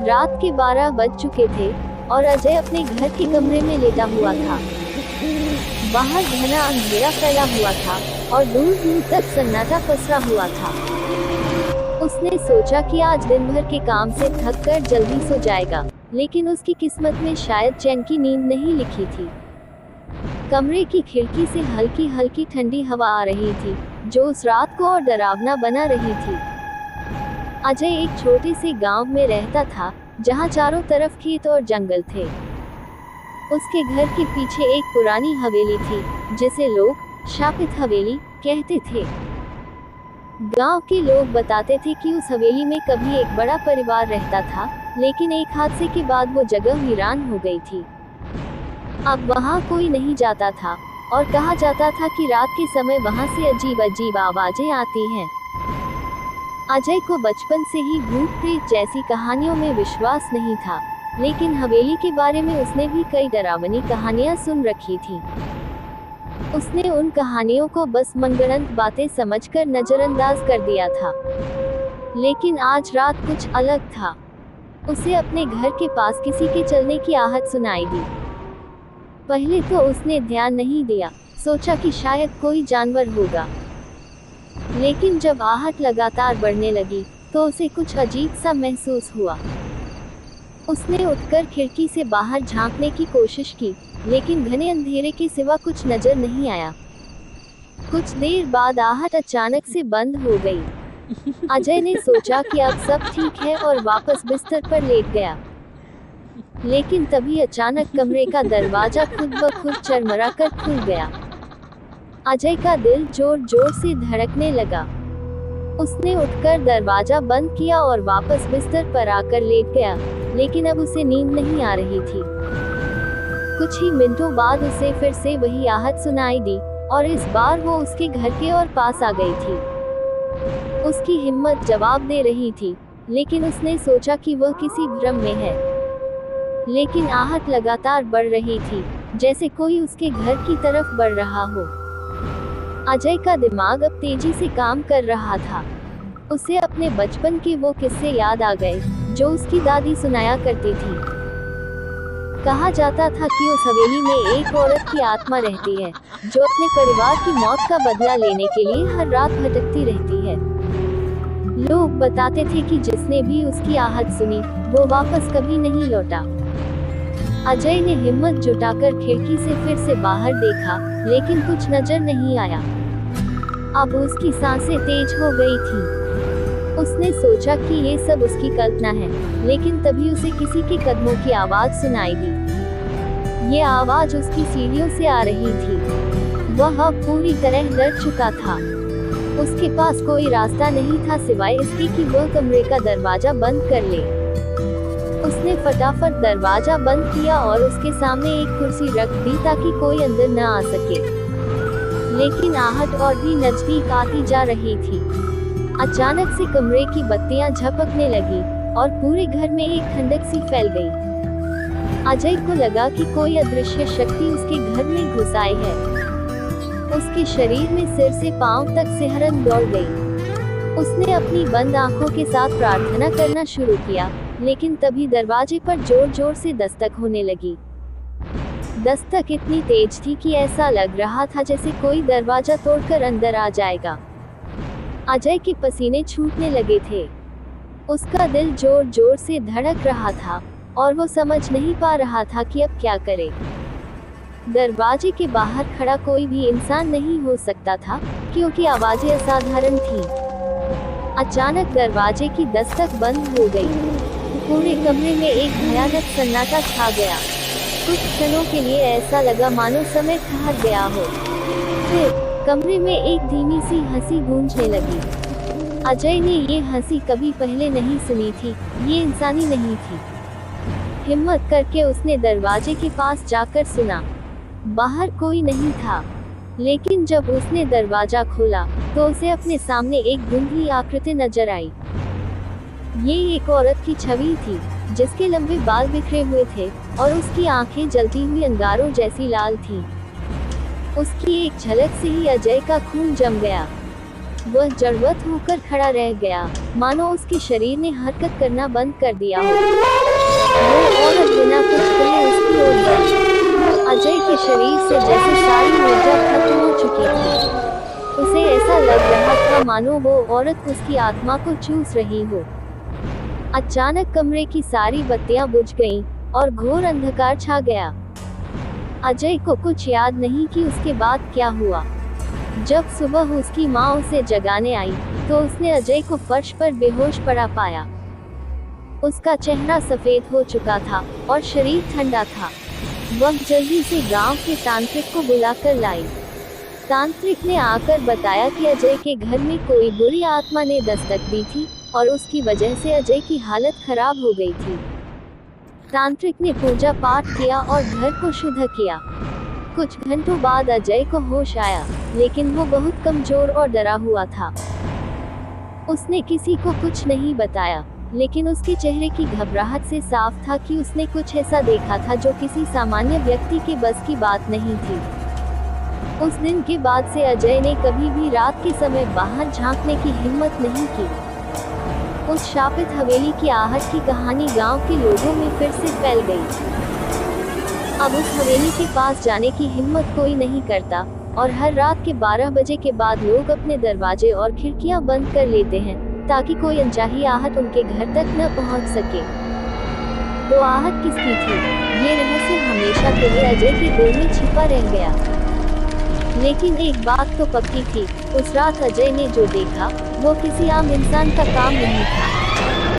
रात के 12 बज चुके थे और अजय अपने घर के कमरे में लेटा हुआ था। बाहर घना अंधेरा फैला हुआ था और दूर दूर तक सन्नाटा पसरा हुआ था। उसने सोचा कि आज दिन भर के काम से थक कर जल्दी सो जाएगा, लेकिन उसकी किस्मत में शायद चैन की नींद नहीं लिखी थी। कमरे की खिड़की से हल्की हल्की ठंडी हवा आ रही थी, जो उस रात को और डरावना बना रही थी। अजय एक छोटे से गांव में रहता था, जहां चारों तरफ खेत और जंगल थे। उसके घर के पीछे एक पुरानी हवेली थी, जिसे लोग शापित हवेली कहते थे। गांव के लोग बताते थे कि उस हवेली में कभी एक बड़ा परिवार रहता था, लेकिन एक हादसे के बाद वो जगह वीरान हो गई थी। अब वहां कोई नहीं जाता था और कहा जाता था कि रात के समय वहां से अजीब अजीब आवाजें आती हैं। अजय को बचपन से ही भूत प्रेत जैसी कहानियों में विश्वास नहीं था, लेकिन हवेली के बारे में उसने भी कई डरावनी कहानियां सुन रखी थी। उसने उन कहानियों को बस मनगढ़ंत बातें समझकर नजरअंदाज कर दिया था। लेकिन आज रात कुछ अलग था। उसे अपने घर के पास किसी के चलने की आहट सुनाई दी। पहले तो उसने ध्यान नहीं दिया, सोचा कि शायद कोई जानवर होगा। लेकिन जब आहट लगातार बढ़ने लगी, तो उसे कुछ अजीब सा महसूस हुआ। उसने उठकर खिड़की से बाहर झांकने की कोशिश की, लेकिन घने अंधेरे के सिवा कुछ नजर नहीं आया। कुछ देर बाद आहट अचानक से बंद हो गई। अजय ने सोचा कि अब सब ठीक है और वापस बिस्तर पर लेट गया। लेकिन तभी अचानक कमरे का दरवाजा खुद ब खुद चरमराकर खुल गया। अजय का दिल जोर जोर से धड़कने लगा। उसने उठकर दरवाजा बंद किया और वापस बिस्तर पर आकर लेट गया, लेकिन अब उसे नींद नहीं आ रही थी। कुछ ही मिनटों बाद उसे फिर से वही आहट सुनाई दी, और इस बार वो उसके घर के और पास आ गई थी। उसकी हिम्मत जवाब दे रही थी, लेकिन उसने सोचा कि वह किसी भ्रम में है। लेकिन आहट लगातार बढ़ रही थी, जैसे कोई उसके घर की तरफ बढ़ रहा हो। अजय का दिमाग अब तेजी से काम कर रहा था। उसे अपने बचपन के वो किस्से याद आ गए, जो उसकी दादी सुनाया करती थी। कहा जाता था कि उस हवेली में एक औरत की आत्मा रहती है, जो अपने परिवार की मौत का बदला लेने के लिए हर रात भटकती रहती है। लोग बताते थे कि जिसने भी उसकी आहट सुनी, वो वापस कभी नहीं लौटा। अजय ने हिम्मत जुटाकर खिड़की से फिर से बाहर देखा, लेकिन कुछ नजर नहीं आया। अब उसकी सांसें तेज हो गई थी। उसने सोचा कि ये सब उसकी कल्पना है, लेकिन तभी उसे किसी के कदमों की आवाज सुनाई दी। ये आवाज उसकी सीढ़ियों से आ रही थी। वह अब पूरी तरह डर चुका था। उसके पास कोई रास्ता नहीं था सिवाय इसके कि वह कमरे का दरवाजा बंद कर ले। उसने फटाफट दरवाजा बंद किया और उसके सामने एक कुर्सी रख दी ताकि कोई अंदर न आ सके। लेकिन आहट और भी नजदीक आती जा रही थी। अचानक से कमरे की बत्तियां झपकने लगी और पूरे घर में एक ठंडक सी फैल गई। अजय को लगा कि कोई अदृश्य शक्ति उसके घर में घुस आई है। उसके शरीर में सिर से पांव तक सिहरन दौड़ गई। उसने अपनी बंद आंखों के साथ प्रार्थना करना शुरू किया, लेकिन तभी दरवाजे पर जोर जोर से दस्तक होने लगी। दस्तक इतनी तेज थी कि ऐसा लग रहा था जैसे कोई दरवाजा तोड़कर अंदर आ जाएगा। अजय के पसीने छूटने लगे थे। उसका दिल जोर जोर से धड़क रहा था और वो समझ नहीं पा रहा था कि अब क्या करे। दरवाजे के बाहर खड़ा कोई भी इंसान नहीं हो सकता था, क्योंकि आवाजें असाधारण थीं। अचानक दरवाजे की दस्तक बंद हो गई। पूरे कमरे में एक भयानक सन्नाटा छा गया। कुछ क्षणों के लिए ऐसा लगा मानो समय ठहर गया हो। फिर कमरे में एक धीमी सी हंसी गूंजने लगी। अजय ने ये हंसी कभी पहले नहीं सुनी थी। ये इंसानी नहीं थी। हिम्मत करके उसने दरवाजे के पास जाकर सुना। बाहर कोई नहीं था, लेकिन जब उसने दरवाजा खोला तो उसे अपने सामने एक धुंधली आकृति नजर आई। ये एक औरत की छवि थी, जिसके लंबे बाल बिखरे हुए थे और उसकी आंखें जलती हुई अंगारों जैसी लाल थीं। उसकी एक झलक से ही अजय का खून जम गया। वह जड़वत होकर खड़ा रह गया, मानो उसके शरीर ने हरकत करना बंद कर दिया हो। वो औरत बिना कुछ कहे उसकी ओर बढ़ी। अजय के शरीर से जैसे सारी ऊर्जा खत्म हो चुकी थी। उसे ऐसा लग रहा था मानो वो औरत उसकी आत्मा को चूस रही हो। अचानक कमरे की सारी बत्तियां बुझ गईं और घोर अंधकार छा गया। अजय को कुछ याद नहीं कि उसके बाद क्या हुआ। जब सुबह उसकी माँ उसे जगाने आई, तो उसने अजय को फर्श पर बेहोश पड़ा पाया। उसका चेहरा सफेद हो चुका था और शरीर ठंडा था। वह जल्दी से गांव के तांत्रिक को बुलाकर लाई। तांत्रिक ने आकर बताया कि अजय के घर में कोई बुरी आत्मा ने दस्तक दी थी और उसकी वजह से अजय की हालत खराब हो गई थी। तांत्रिक ने पूजा पाठ किया और घर को शुद्ध किया। कुछ घंटों बाद अजय को होश आया, लेकिन वो बहुत कमजोर और डरा हुआ था। उसने किसी को कुछ नहीं बताया, लेकिन उसके चेहरे की घबराहट से साफ था कि उसने कुछ ऐसा देखा था जो किसी सामान्य व्यक्ति के बस की बात नहीं थी। उस दिन के बाद से अजय ने कभी भी रात के समय बाहर झांकने की हिम्मत नहीं की। उस शापित हवेली की आहट की कहानी गांव के लोगों में फिर से फैल गई। अब उस हवेली के पास जाने की हिम्मत कोई नहीं करता और हर रात के 12 बजे के बाद लोग अपने दरवाजे और खिड़कियां बंद कर लेते हैं ताकि कोई अनचाही आहट उनके घर तक न पहुंच सके। वो आहट किसकी थी, ये रहस्य हमेशा के लिए अजय के दिल में छिपा रह गया। लेकिन एक बात तो पक्की थी, उस रात अजय ने जो देखा वो किसी आम इंसान का काम नहीं था।